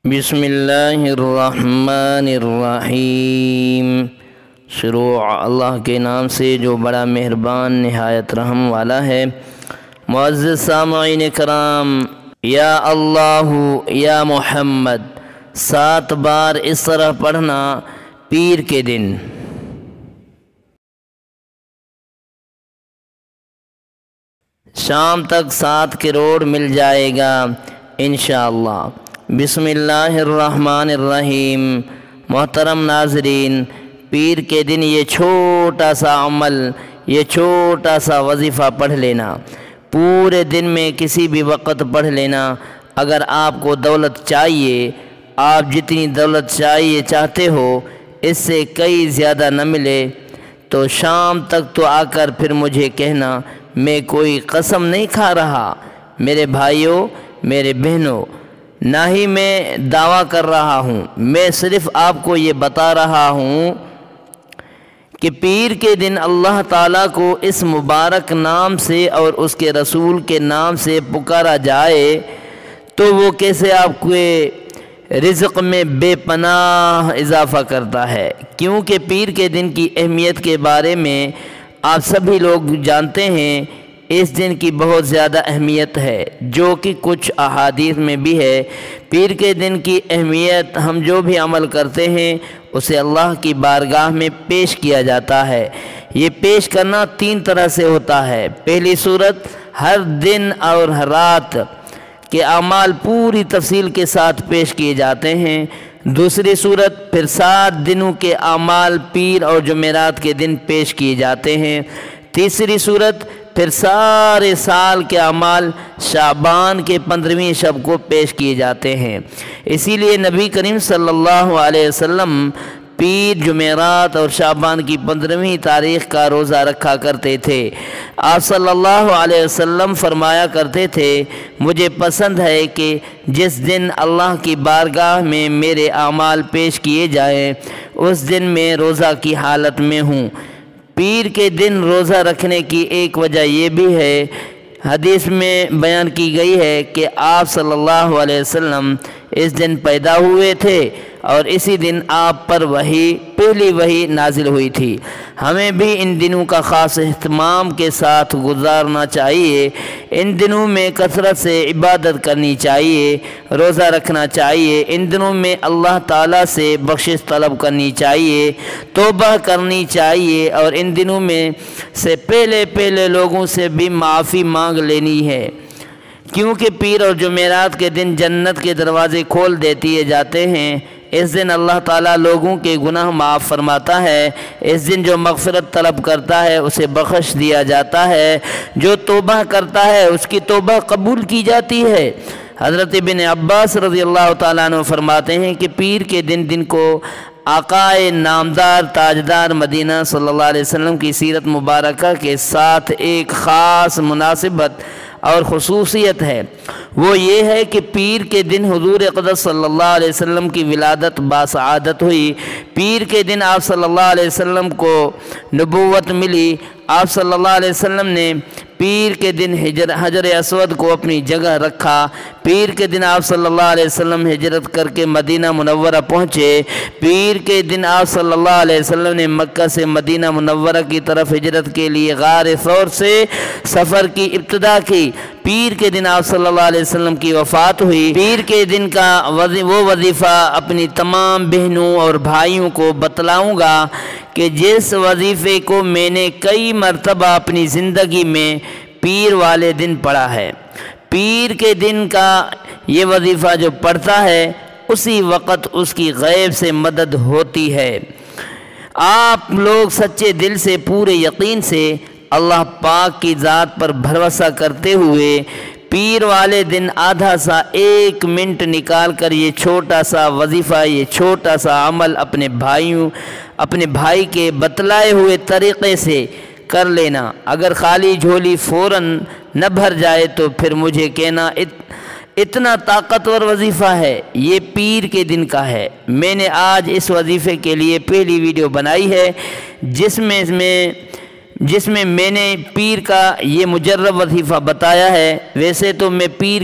بسم اللہ الرحمن الرحیم۔ شروع اللہ کے نام سے جو بڑا مہربان نہایت رحم والا ہے۔ معزز سامعین کرام، یا اللہ یا محمد 7 بار اس طرح پڑھنا پیر کے دن۔ شام تک 7 کروڑ مل جائے گا انشاءاللہ۔ بسم اللہ الرحمن الرحیم۔ محترم ناظرین، پیر کے دن یہ چھوٹا سا عمل، یہ چھوٹا سا وظیفہ پڑھ لینا، پورے دن میں کسی بھی وقت پڑھ لینا۔ اگر آپ کو دولت چاہیے، آپ جتنی دولت چاہتے ہو اس سے کئی زیادہ نہ ملے تو شام تک تو آ کر پھر مجھے کہنا میں کوئی قسم نہیں کھا رہا۔ میرے بھائیوں، میرے بہنوں، نہ ہی میں دعویٰ کر رہا ہوں، میں صرف آپ کو یہ بتا رہا ہوں کہ پیر کے دن اللہ تعالیٰ کو اس مبارک نام سے اور اس کے رسول کے نام سے پکارا جائے تو وہ کیسے آپ کے رزق میں بے پناہ اضافہ کرتا ہے۔ کیونکہ پیر کے دن کی اہمیت کے بارے میں آپ سبھی لوگ جانتے ہیں، اس دن کی بہت زیادہ اہمیت ہے، جو کہ کچھ احادیث میں بھی ہے۔ پیر کے دن کی اہمیت، ہم جو بھی عمل کرتے ہیں اسے اللہ کی بارگاہ میں پیش کیا جاتا ہے۔ یہ پیش کرنا 3 طرح سے ہوتا ہے۔ پہلی صورت، ہر دن اور ہر رات کے اعمال پوری تفصیل کے ساتھ پیش کیے جاتے ہیں۔ دوسری صورت، پھر 7 دنوں کے اعمال پیر اور جمعرات کے دن پیش کیے جاتے ہیں۔ تیسری صورت، پھر سارے سال کے اعمال شعبان کے 15ویں شب کو پیش کیے جاتے ہیں۔ اسی لیے نبی کریم صلی اللہ علیہ وسلم پیر، جمعرات اور شعبان کی 15ویں تاریخ کا روزہ رکھا کرتے تھے۔ آپ صلی اللہ علیہ وسلم فرمایا کرتے تھے، مجھے پسند ہے کہ جس دن اللہ کی بارگاہ میں میرے اعمال پیش کیے جائیں اس دن میں روزہ کی حالت میں ہوں۔ پیر کے دن روزہ رکھنے کی ایک وجہ یہ بھی ہے، حدیث میں بیان کی گئی ہے کہ آپ صلی اللہ علیہ وسلم اس دن پیدا ہوئے تھے اور اسی دن آپ پر پہلی وحی نازل ہوئی تھی۔ ہمیں بھی ان دنوں کا خاص اہتمام کے ساتھ گزارنا چاہیے۔ ان دنوں میں کثرت سے عبادت کرنی چاہیے، روزہ رکھنا چاہیے۔ ان دنوں میں اللہ تعالیٰ سے بخشش طلب کرنی چاہیے، توبہ کرنی چاہیے، اور ان دنوں میں سے پہلے لوگوں سے بھی معافی مانگ لینی ہے، کیونکہ پیر اور جمعرات کے دن جنت کے دروازے کھول دیے جاتے ہیں۔ اس دن اللہ تعالیٰ لوگوں کے گناہ معاف فرماتا ہے۔ اس دن جو مغفرت طلب کرتا ہے اسے بخش دیا جاتا ہے، جو توبہ کرتا ہے اس کی توبہ قبول کی جاتی ہے۔ حضرت ابن عباس رضی اللہ تعالیٰ عنہ فرماتے ہیں کہ پیر کے دن کو آقائے نامدار تاجدار مدینہ صلی اللہ علیہ وسلم کی سیرت مبارکہ کے ساتھ ایک خاص مناسبت اور خصوصیت ہے۔ وہ یہ ہے کہ پیر کے دن حضور اقدس صلی اللہ علیہ وسلم کی ولادت باسعادت ہوئی۔ پیر کے دن آپ صلی اللہ علیہ وسلم کو نبوت ملی۔ آپ صلی اللہ علیہ وسلم نے پیر کے دن حجر اسود کو اپنی جگہ رکھا۔ پیر کے دن آپ صلی اللہ علیہ وسلم ہجرت کر کے مدینہ منورہ پہنچے۔ پیر کے دن آپ صلی اللہ علیہ وسلم نے مکہ سے مدینہ منورہ کی طرف ہجرت کے لیے غار ثور سے سفر کی ابتدا کی۔ پیر کے دن آپ صلی اللہ علیہ وسلم کی وفات ہوئی۔ پیر کے دن کا وہ وظیفہ اپنی تمام بہنوں اور بھائیوں کو بتلاؤں گا کہ جس وظیفے کو میں نے کئی مرتبہ اپنی زندگی میں پیر والے دن پڑھا ہے۔ پیر کے دن کا یہ وظیفہ جو پڑھتا ہے اسی وقت اس کی غیب سے مدد ہوتی ہے۔ آپ لوگ سچے دل سے، پورے یقین سے اللہ پاک کی ذات پر بھروسہ کرتے ہوئے پیر والے دن آدھا سا 1 منٹ نکال کر یہ چھوٹا سا وظیفہ، یہ چھوٹا سا عمل اپنے بھائی کے بتلائے ہوئے طریقے سے کر لینا۔ اگر خالی جھولی فوراً نہ بھر جائے تو پھر مجھے کہنا اتنا طاقتور وظیفہ ہے، یہ پیر کے دن کا ہے۔ میں نے آج اس وظیفے کے لیے پہلی ویڈیو بنائی ہے جس میں میں نے پیر کا یہ مجرب وظیفہ بتایا ہے۔ ویسے تو میں پیر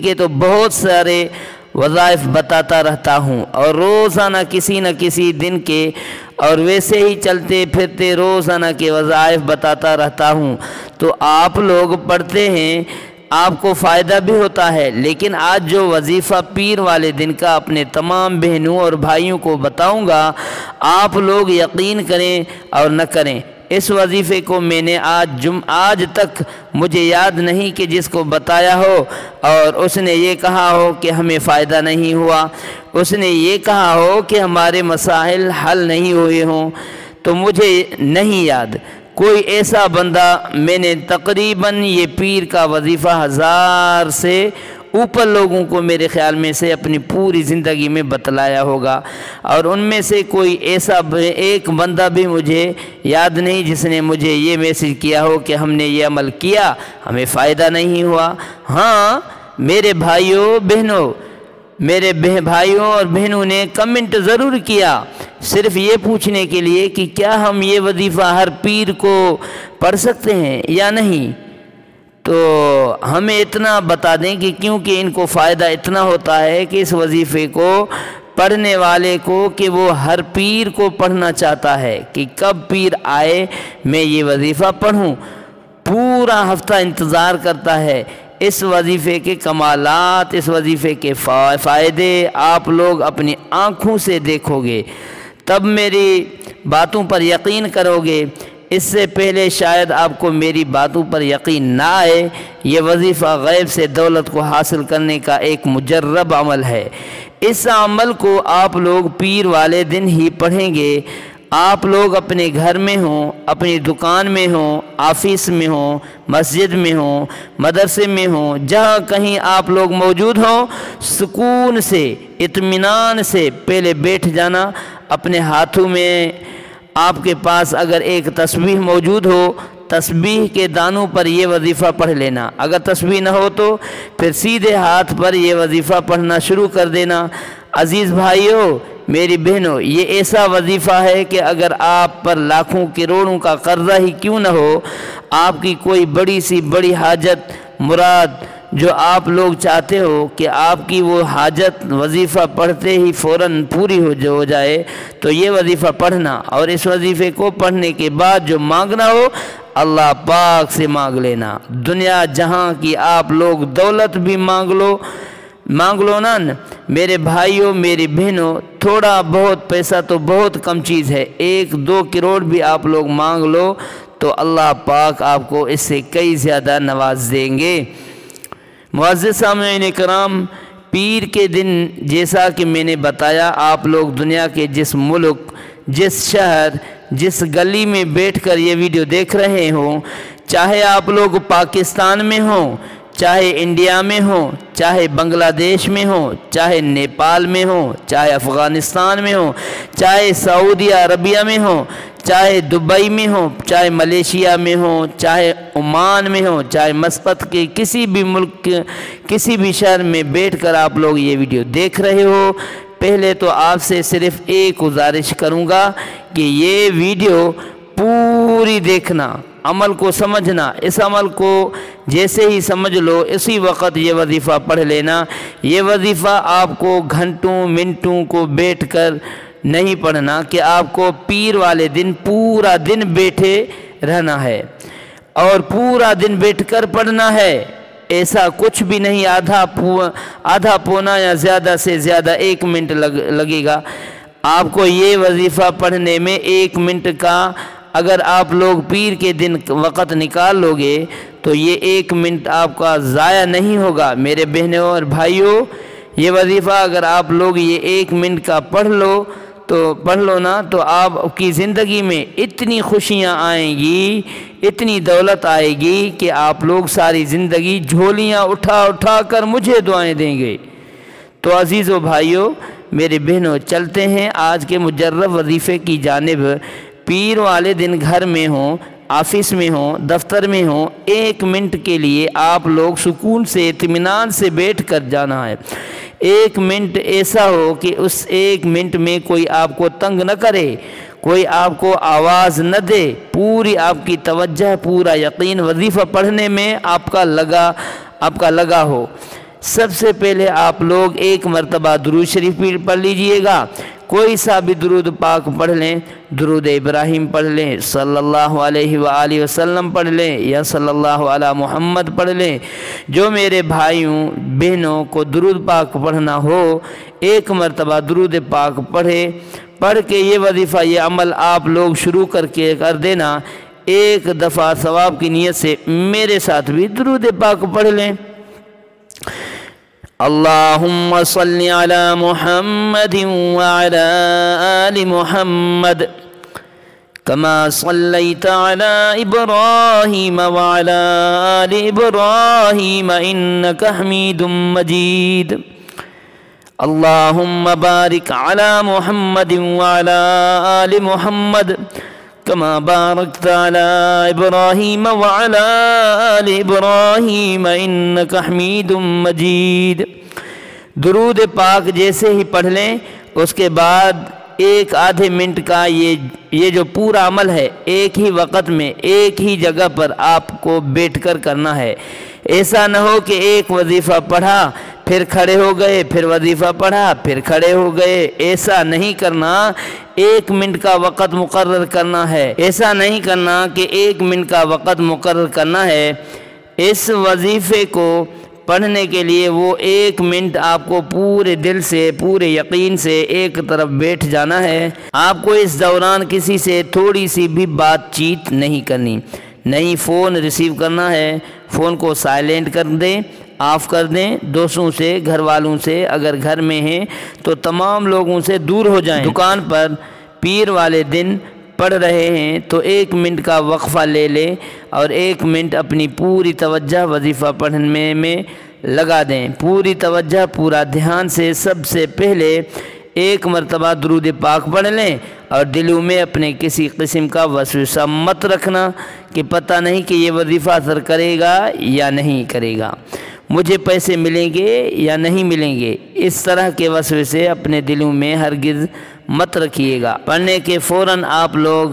کے تو بہت سارے وظائف بتاتا رہتا ہوں اور روزانہ کسی نہ کسی دن کے اور ویسے ہی چلتے پھرتے روزانہ کے وظائف بتاتا رہتا ہوں۔ تو آپ لوگ پڑھتے ہیں، آپ کو فائدہ بھی ہوتا ہے، لیکن آج جو وظیفہ پیر والے دن کا اپنے تمام بہنوں اور بھائیوں کو بتاؤں گا، آپ لوگ یقین کریں اور نہ کریں، اس وظیفے کو میں نے آج تک مجھے یاد نہیں کہ جس کو بتایا ہو اور اس نے یہ کہا ہو کہ ہمیں فائدہ نہیں ہوا، اس نے یہ کہا ہو کہ ہمارے مسائل حل نہیں ہوئے ہوں، تو مجھے نہیں یاد کوئی ایسا بندہ۔ میں نے تقریباً یہ پیر کا وظیفہ 1000 سے اوپر لوگوں کو میرے خیال میں سے اپنی پوری زندگی میں بتلایا ہوگا، اور ان میں سے کوئی ایسا ایک بندہ بھی مجھے یاد نہیں جس نے مجھے یہ میسج کیا ہو کہ ہم نے یہ عمل کیا، ہمیں فائدہ نہیں ہوا۔ ہاں میرے بھائیوں اور بہنوں نے کمنٹ ضرور کیا، صرف یہ پوچھنے کے لیے کہ کیا ہم یہ وظیفہ ہر پیر کو پڑھ سکتے ہیں یا نہیں۔ تو ہمیں اتنا بتا دیں کہ کیونکہ ان کو فائدہ اتنا ہوتا ہے کہ اس وظیفے کو پڑھنے والے کو کہ وہ ہر پیر کو پڑھنا چاہتا ہے کہ کب پیر آئے میں یہ وظیفہ پڑھوں، پورا ہفتہ انتظار کرتا ہے۔ اس وظیفے کے کمالات، اس وظیفے کے فائدے آپ لوگ اپنی آنکھوں سے دیکھو گے، تب میری باتوں پر یقین کرو گے۔ اس سے پہلے شاید آپ کو میری باتوں پر یقین نہ آئے۔ یہ وظیفہ غیب سے دولت کو حاصل کرنے کا ایک مجرب عمل ہے۔ اس عمل کو آپ لوگ پیر والے دن ہی پڑھیں گے۔ آپ لوگ اپنے گھر میں ہوں، اپنی دکان میں ہوں، آفس میں ہوں، مسجد میں ہوں، مدرسے میں ہوں، جہاں کہیں آپ لوگ موجود ہوں، سکون سے اطمینان سے پہلے بیٹھ جانا۔ اپنے ہاتھوں میں آپ کے پاس اگر ایک تسبیح موجود ہو، تسبیح کے دانوں پر یہ وظیفہ پڑھ لینا۔ اگر تسبیح نہ ہو تو پھر سیدھے ہاتھ پر یہ وظیفہ پڑھنا شروع کر دینا۔ عزیز بھائیوں، میری بہنوں، یہ ایسا وظیفہ ہے کہ اگر آپ پر لاکھوں کروڑوں کا قرضہ ہی کیوں نہ ہو، آپ کی کوئی بڑی سی بڑی حاجت مراد جو آپ لوگ چاہتے ہو کہ آپ کی وہ حاجت وظیفہ پڑھتے ہی فوراً پوری ہو جائے، تو یہ وظیفہ پڑھنا، اور اس وظیفے کو پڑھنے کے بعد جو مانگنا ہو اللہ پاک سے مانگ لینا۔ دنیا جہاں کی آپ لوگ دولت بھی مانگ لو نا میرے بھائیوں میری بہنوں، تھوڑا بہت پیسہ تو بہت کم چیز ہے، 1-2 کروڑ بھی آپ لوگ مانگ لو تو اللہ پاک آپ کو اس سے کئی زیادہ نواز دیں گے۔ معزز سامعین کرام، پیر کے دن جیسا کہ میں نے بتایا، آپ لوگ دنیا کے جس ملک، جس شہر، جس گلی میں بیٹھ کر یہ ویڈیو دیکھ رہے ہوں، چاہے آپ لوگ پاکستان میں ہوں، چاہے انڈیا میں ہوں، چاہے بنگلہ دیش میں ہوں، چاہے نیپال میں ہوں، چاہے افغانستان میں ہوں، چاہے سعودی عربیہ میں ہوں، چاہے دبئی میں ہوں، چاہے ملیشیا میں ہوں، چاہے عمان میں ہوں، چاہے مسقط کے کسی بھی ملک کسی بھی شہر میں بیٹھ کر آپ لوگ یہ ویڈیو دیکھ رہے ہو، پہلے تو آپ سے صرف ایک گزارش کروں گا کہ یہ ویڈیو پوری دیکھنا، عمل کو سمجھنا، اس عمل کو جیسے ہی سمجھ لو اسی وقت یہ وظیفہ پڑھ لینا۔ یہ وظیفہ آپ کو گھنٹوں منٹوں کو بیٹھ کر نہیں پڑھنا کہ آپ کو پیر والے دن پورا دن بیٹھے رہنا ہے اور پورا دن بیٹھ کر پڑھنا ہے۔ ایسا کچھ بھی نہیں، آدھا پونا یا زیادہ سے زیادہ 1 منٹ لگے گا آپ کو یہ وظیفہ پڑھنے میں۔ 1 منٹ کا اگر آپ لوگ پیر کے دن وقت نکال لو گے تو یہ 1 منٹ آپ کا ضائع نہیں ہوگا۔ میرے بہنوں اور بھائیوں، یہ وظیفہ اگر آپ لوگ یہ 1 منٹ کا پڑھ لو نا تو آپ کی زندگی میں اتنی خوشیاں آئیں گی، اتنی دولت آئے گی کہ آپ لوگ ساری زندگی جھولیاں اٹھا کر مجھے دعائیں دیں گے۔ تو عزیزو بھائیوں، میرے بہنوں، چلتے ہیں آج کے مجرب وظیفے کی جانب۔ پیر والے دن گھر میں ہوں، آفس میں ہوں، دفتر میں ہوں، 1 منٹ کے لیے آپ لوگ سکون سے اطمینان سے بیٹھ کر جانا ہے۔ 1 منٹ ایسا ہو کہ اس 1 منٹ میں کوئی آپ کو تنگ نہ کرے، کوئی آپ کو آواز نہ دے، پوری آپ کی توجہ، پورا یقین وظیفہ پڑھنے میں آپ کا لگا ہو۔ سب سے پہلے آپ لوگ ایک مرتبہ درود شریف پڑھ لیجئے گا، کوئی سا بھی درود پاک پڑھ لیں، درود ابراہیم پڑھ لیں، صلی اللہ علیہ وآلہ وسلم پڑھ لیں، یا صلی اللہ علی محمد پڑھ لیں۔ جو میرے بھائیوں بہنوں کو درود پاک پڑھنا ہو، ایک مرتبہ درود پاک پڑھ کے یہ وظیفہ، یہ عمل آپ لوگ شروع کر دینا۔ ایک دفعہ ثواب کی نیت سے میرے ساتھ بھی درود پاک پڑھ لیں۔ اللہم صلی علی محمد وعلی آل محمد کما صلیت علی ابراہیم وعلی آل ابراہیم انک حمید مجید۔ اللہم بارک علی محمد وعلی آل محمد کما بارکت علی ابراہیم وعلی آل ابراہیم انک حمید مجید۔ درود پاک جیسے ہی پڑھ لیں، اس کے بعد ایک آدھے منٹ کا یہ جو پورا عمل ہے، ایک ہی وقت میں ایک ہی جگہ پر آپ کو بیٹھ کر کرنا ہے۔ ایسا نہ ہو کہ ایک وظیفہ پڑھا پھر کھڑے ہو گئے، پھر وظیفہ پڑھا پھر کھڑے ہو گئے، ایسا نہیں کرنا۔ 1 منٹ کا وقت مقرر کرنا ہے، ایسا نہیں کرنا کہ 1 منٹ کا وقت مقرر کرنا ہے۔ اس وظیفے کو پڑھنے کے لیے وہ 1 منٹ آپ کو پورے دل سے، پورے یقین سے ایک طرف بیٹھ جانا ہے۔ آپ کو اس دوران کسی سے تھوڑی سی بھی بات چیت نہیں کرنی، نہیں فون ریسیو کرنا ہے۔ فون کو سائلنٹ کر دیں، آف کر دیں۔ دوستوں سے، گھر والوں سے، اگر گھر میں ہیں تو تمام لوگوں سے دور ہو جائیں۔ دکان پر پیر والے دن پڑھ رہے ہیں تو 1 منٹ کا وقفہ لے لیں اور 1 منٹ اپنی پوری توجہ وظیفہ پڑھنے میں لگا دیں۔ پوری توجہ، پورا دھیان سے سب سے پہلے 1 مرتبہ درود پاک پڑھ لیں، اور دلوں میں اپنے کسی قسم کا وسوسہ مت رکھنا کہ پتہ نہیں کہ یہ وظیفہ اثر کرے گا یا نہیں کرے گا، مجھے پیسے ملیں گے یا نہیں ملیں گے۔ اس طرح کے وسوسے اپنے دلوں میں ہرگز مت رکھیے گا۔ پڑھنے کے فوراً آپ لوگ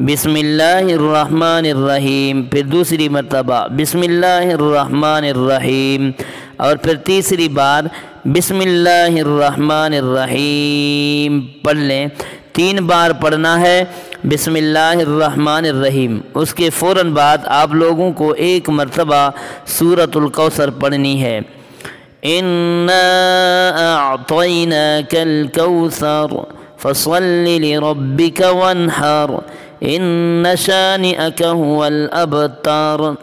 بسم اللہ الرحمن الرحیم، پھر دوسری مرتبہ بسم اللہ الرحمن الرحیم، اور پھر تیسری بار بسم اللہ الرحمن الرحیم پڑھ لیں۔ 3 بار پڑھنا ہے بسم اللہ الرحمن الرحیم۔ اس کے فوراً بعد آپ لوگوں کو 1 مرتبہ سورۃ الکوثر پڑھنی ہے۔ اِنَّا أَعْطَيْنَاكَ الْكَوْثَرَ فَصَلِّ لِرَبِّكَ وَانْحَرْ إِنَّ شَانِئَكَ هُوَ الْأَبْتَرُ۔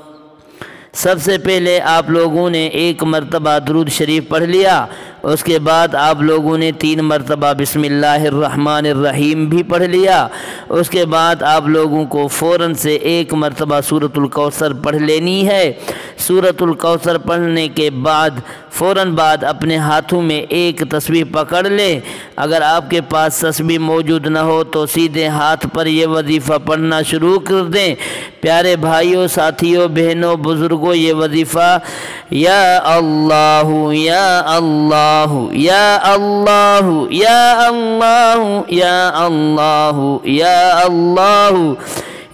سب سے پہلے آپ لوگوں نے 1 مرتبہ درود شریف پڑھ لیا، اس کے بعد آپ لوگوں نے 3 مرتبہ بسم اللہ الرحمن الرحیم بھی پڑھ لیا۔ اس کے بعد آپ لوگوں کو فوراً سے 1 مرتبہ سورۃ الکوثر پڑھ لینی ہے۔ سورۃ الکوثر پڑھنے کے بعد فوراً بعد اپنے ہاتھوں میں 1 تسبیح پکڑ لیں۔ اگر آپ کے پاس تسبیح موجود نہ ہو تو سیدھے ہاتھ پر یہ وظیفہ پڑھنا شروع کر دیں۔ پیارے بھائیوں، ساتھیوں، بہنوں، بزرگوں، یہ وظیفہ یا اللہ یا اللہ یا اللہ یا اللہ یا اللہ یا اللہ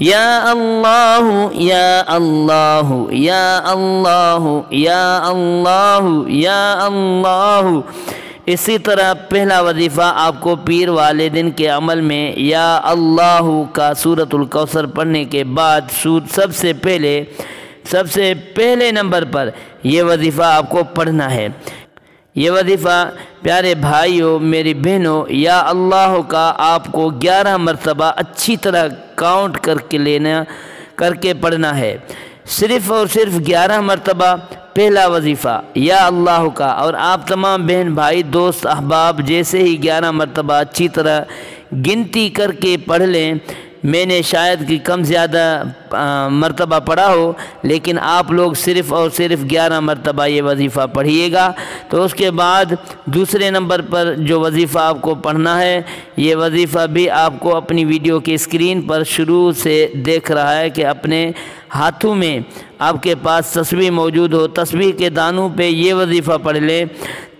یا اللہ یا اللہ یا اللہ یا اللہ یا اللہ۔ اسی طرح پہلا وظیفہ آپ کو پیر والے دن کے عمل میں یا اللہ کا سورۃ الکوثر پڑھنے کے بعد سب سے پہلے نمبر پر یہ وظیفہ آپ کو پڑھنا ہے۔ یہ وظیفہ پیارے بھائیوں، میری بہنوں، یا اللہ کا آپ کو 11 مرتبہ اچھی طرح کاؤنٹ کر کے پڑھنا ہے۔ صرف اور صرف 11 مرتبہ پہلا وظیفہ یا اللہ کا، اور آپ تمام بہن بھائی دوست احباب جیسے ہی 11 مرتبہ اچھی طرح گنتی کر کے پڑھ لیں۔ میں نے شاید کہ کم زیادہ مرتبہ پڑھا ہو، لیکن آپ لوگ صرف اور صرف 11 مرتبہ یہ وظیفہ پڑھیے گا۔ تو اس کے بعد دوسرے نمبر پر جو وظیفہ آپ کو پڑھنا ہے، یہ وظیفہ بھی آپ کو اپنی ویڈیو کی اسکرین پر شروع سے دیکھ رہا ہے کہ اپنے ہاتھوں میں آپ کے پاس تسبیح موجود ہو، تسبیح کے دانوں پہ یہ وظیفہ پڑھ لیں۔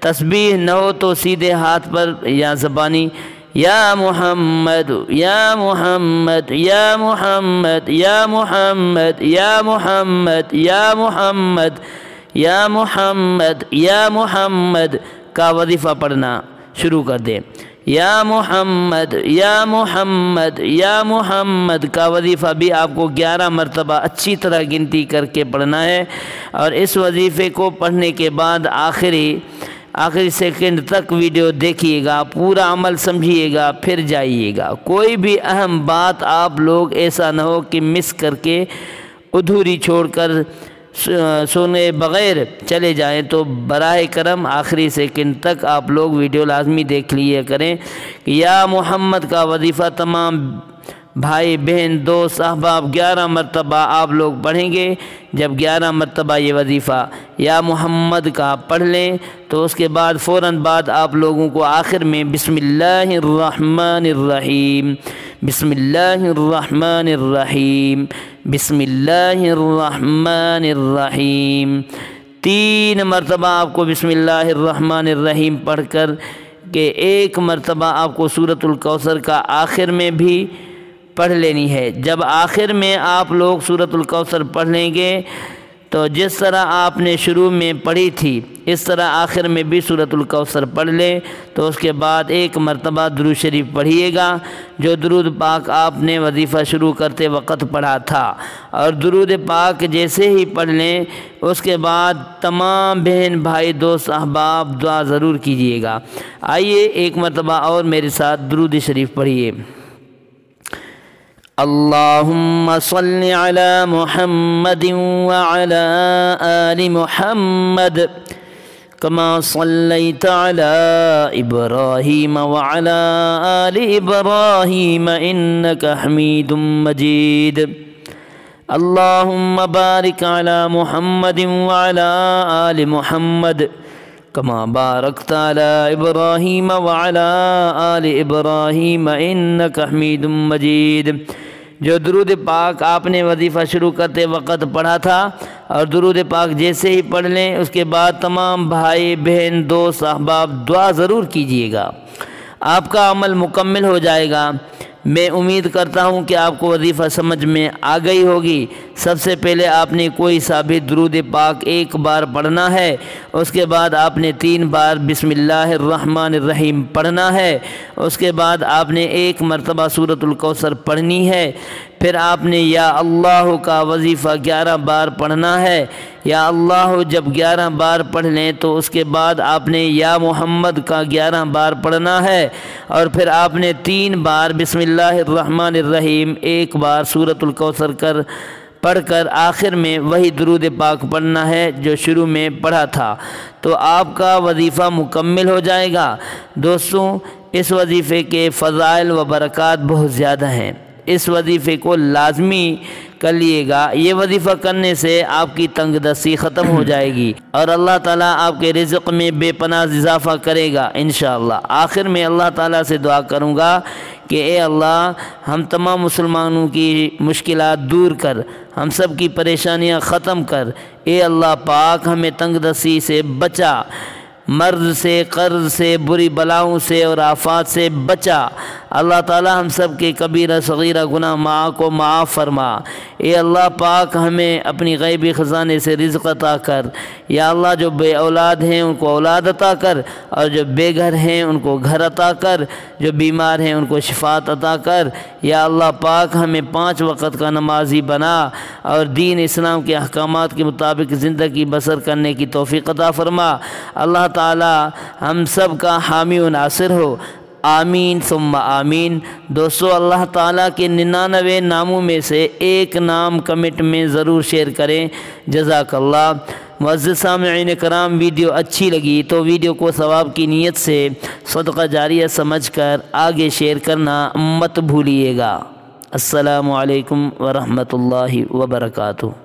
تسبیح نہ ہو تو سیدھے ہاتھ پر یا زبانی یا محمد یا محمد یا محمد یا محمد یا محمد یا محمد یا محمد کا وظیفہ پڑھنا شروع کر دیں۔ یا محمد کا وظیفہ بھی آپ کو 11 مرتبہ اچھی طرح گنتی کر کے پڑھنا ہے، اور اس وظیفے کو پڑھنے کے بعد آخری سیکنڈ تک ویڈیو دیکھیے گا، پورا عمل سمجھیے گا، پھر جائیے گا۔ کوئی بھی اہم بات آپ لوگ ایسا نہ ہو کہ مس کر کے ادھوری چھوڑ کر سونے بغیر چلے جائیں، تو براہ کرم آخری سیکنڈ تک آپ لوگ ویڈیو لازمی دیکھ لیا کریں۔ یا محمد کا وظیفہ تمام بھائی بہن دوست احباب 11 مرتبہ آپ لوگ پڑھیں گے۔ جب 11 مرتبہ یہ وظیفہ یا محمد کا پڑھ لیں تو اس کے بعد فوراً بعد آپ لوگوں کو آخر میں بسم اللہ الرحمن الرحیم، بسم اللہ الرحمن الرحیم، بسم اللہ الرحمن الرحیم 3 مرتبہ آپ کو بسم اللہ الرحمن الرحیم پڑھ کر کہ 1 مرتبہ آپ کو سورۃ الکوثر کا آخر میں بھی پڑھ لینی ہے۔ جب آخر میں آپ لوگ سورۃ الکوثر پڑھ لیں گے تو جس طرح آپ نے شروع میں پڑھی تھی اس طرح آخر میں بھی سورۃ الکوثر پڑھ لیں، تو اس کے بعد 1 مرتبہ درود شریف پڑھیے گا جو درود پاک آپ نے وظیفہ شروع کرتے وقت پڑھا تھا، اور درود پاک جیسے ہی پڑھ لیں اس کے بعد تمام بہن بھائی دوست احباب دعا ضرور کیجیے گا۔ آئیے 1 مرتبہ اور میرے ساتھ درود شریف پڑھیے۔ اللہم صل علی محمد وعلی آل محمد کما صلیت علی ابراہیم وعلی آل ابراہیم انک حمید مجید۔ اللہم بارک علی محمد وعلی آل محمد کما بارکت علی ابراہیم وعلی آل ابراہیم انک حمید مجید۔ جو درود پاک آپ نے وظیفہ شروع کرتے وقت پڑھا تھا اور درود پاک جیسے ہی پڑھ لیں اس کے بعد تمام بھائی بہن دوست احباب دعا ضرور کیجیے گا، آپ کا عمل مکمل ہو جائے گا۔ میں امید کرتا ہوں کہ آپ کو وظیفہ سمجھ میں آ گئی ہوگی۔ سب سے پہلے آپ نے کوئی ثابت درود پاک 1 بار پڑھنا ہے، اس کے بعد آپ نے 3 بار بسم اللہ الرحمن الرحیم پڑھنا ہے، اس کے بعد آپ نے 1 مرتبہ سورۃ الکوثر پڑھنی ہے، پھر آپ نے یا اللہ کا وظیفہ 11 بار پڑھنا ہے۔ یا اللہ جب 11 بار پڑھ لیں تو اس کے بعد آپ نے یا محمد کا 11 بار پڑھنا ہے، اور پھر آپ نے 3 بار بسم اللہ الرحمن الرحیم 1 بار سورۃ الکوثر پڑھ کر آخر میں وہی درود پاک پڑھنا ہے جو شروع میں پڑھا تھا، تو آپ کا وظیفہ مکمل ہو جائے گا۔ دوستوں، اس وظیفے کے فضائل و برکات بہت زیادہ ہیں، اس وظیفے کو لازمی کر لیے گا۔ یہ وظیفہ کرنے سے آپ کی تنگ دستی ختم ہو جائے گی اور اللہ تعالیٰ آپ کے رزق میں بے پناہ اضافہ کرے گا انشاءاللہ۔ آخر میں اللہ تعالیٰ سے دعا کروں گا کہ اے اللہ، ہم تمام مسلمانوں کی مشکلات دور کر، ہم سب کی پریشانیاں ختم کر۔ اے اللہ پاک، ہمیں تنگ دستی سے بچا، مرض سے، قرض سے، بری بلاؤں سے اور آفات سے بچا۔ اللہ تعالی ہم سب کے کبیرہ صغیرہ گناہ کو معاف فرما۔ اے اللہ پاک، ہمیں اپنی غیبی خزانے سے رزق عطا کر۔ یا اللہ، جو بے اولاد ہیں ان کو اولاد عطا کر، اور جو بے گھر ہیں ان کو گھر عطا کر، جو بیمار ہیں ان کو شفاعت عطا کر۔ یا اللہ پاک، ہمیں 5 وقت کا نمازی بنا اور دین اسلام کے احکامات کے مطابق زندگی بسر کرنے کی توفیق عطا فرما۔ اللہ تعالی ہم سب کا حامی و ناصر ہو، آمین ثم آمین۔ دوستو، اللہ تعالیٰ کے 99 ناموں میں سے ایک نام کمنٹ میں ضرور شیئر کریں۔ جزاک اللہ۔ معزز سامعین کرام، ویڈیو اچھی لگی تو ویڈیو کو ثواب کی نیت سے صدقہ جاریہ سمجھ کر آگے شیئر کرنا مت بھولیے گا۔ السلام علیکم ورحمۃ اللہ وبرکاتہ۔